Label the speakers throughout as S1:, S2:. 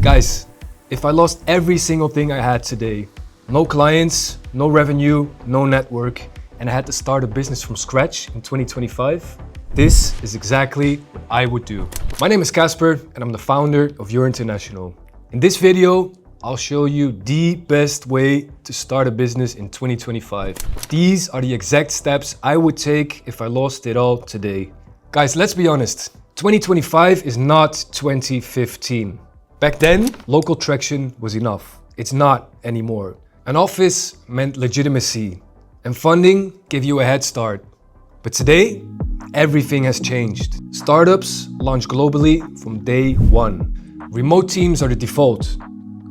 S1: Guys, if I lost every single thing I had today, no clients, no revenue, no network, and I had to start a business from scratch in 2025, this is exactly what I would do. My name is Casper and I'm the founder of Your International. In this video, I'll show you the best way to start a business in 2025. These are the exact steps I would take if I lost it all today. Guys, let's be honest. 2025 is not 2015. Back then, local traction was enough. It's not anymore. An office meant legitimacy, and funding gave you a head start. But today, everything has changed. Startups launch globally from day one. Remote teams are the default,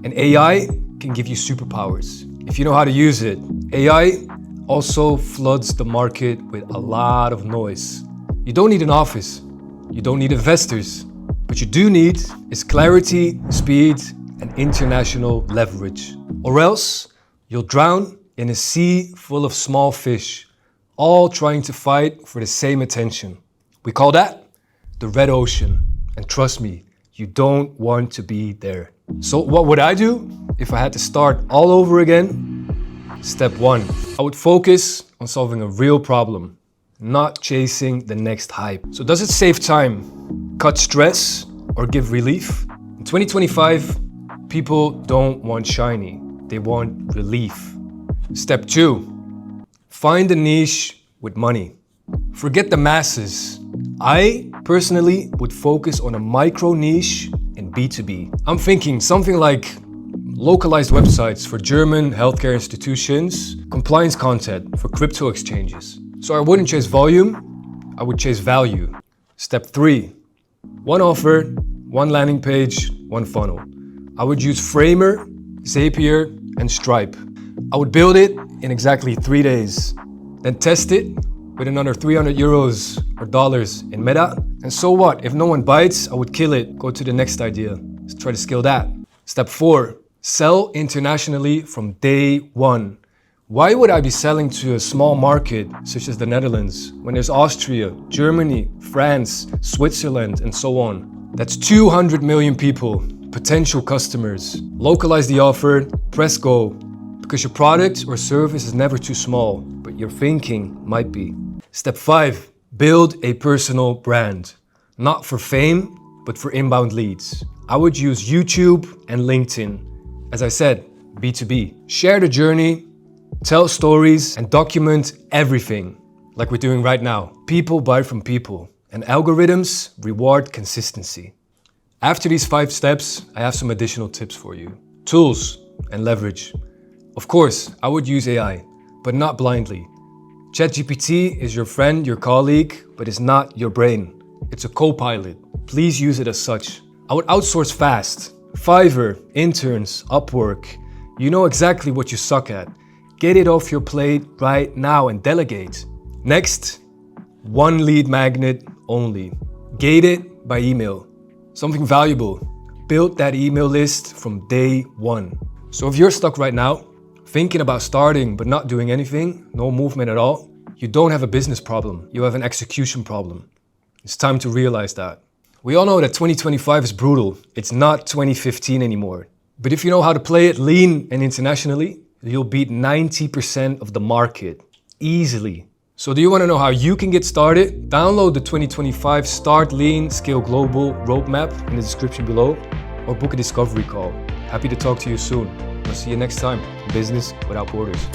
S1: and AI can give you superpowers if you know how to use it. AI also floods the market with a lot of noise. You don't need an office. You don't need investors. What you do need is clarity, speed, and international leverage. Or else, you'll drown in a sea full of small fish, all trying to fight for the same attention. We call that the red ocean. And trust me, you don't want to be there. So what would I do if I had to start all over again? Step one, I would focus on solving a real problem, not chasing the next hype. So does it save time, cut stress, or give relief? In 2025, people don't want shiny, they want relief. Step two, find a niche with money. Forget the masses. I personally would focus on a micro niche in B2B. I'm thinking something like localized websites for German healthcare institutions, compliance content for crypto exchanges. So I wouldn't chase volume, I would chase value. Step three, one offer, one landing page, one funnel. I would use Framer, Zapier, and Stripe. I would build it in exactly 3 days, then test it with another 300 euros or dollars in Meta. And so what? If no one bites, I would kill it, go to the next idea. Let's try to scale that. Step four, sell internationally from day one. Why would I be selling to a small market such as the Netherlands when there's Austria, Germany, France, Switzerland, and so on? That's 200 million people, potential customers. Localize the offer, press go, because your product or service is never too small, but your thinking might be. Step five, build a personal brand. Not for fame, but for inbound leads. I would use YouTube and LinkedIn. As I said, B2B. Share the journey, tell stories, and document everything, like we're doing right now. People buy from people, and algorithms reward consistency. After these 5 steps, I have some additional tips for you. Tools and leverage. Of course, I would use AI, but not blindly. ChatGPT is your friend, your colleague, but it's not your brain. It's a co-pilot. Please use it as such. I would outsource fast. Fiverr, interns, Upwork. You know exactly what you suck at. Get it off your plate right now and delegate. Next, one lead magnet only. Gate it by email. Something valuable. Build that email list from day one. So if you're stuck right now, thinking about starting but not doing anything, no movement at all, you don't have a business problem, you have an execution problem. It's time to realize that. We all know that 2025 is brutal. It's not 2015 anymore. But if you know how to play it lean and internationally, you'll beat 90% of the market easily. So do you want to know how you can get started? Download the 2025 Start Lean, Scale Global roadmap in the description below, or book a discovery call. Happy to talk to you soon. I'll see you next time. Business without borders.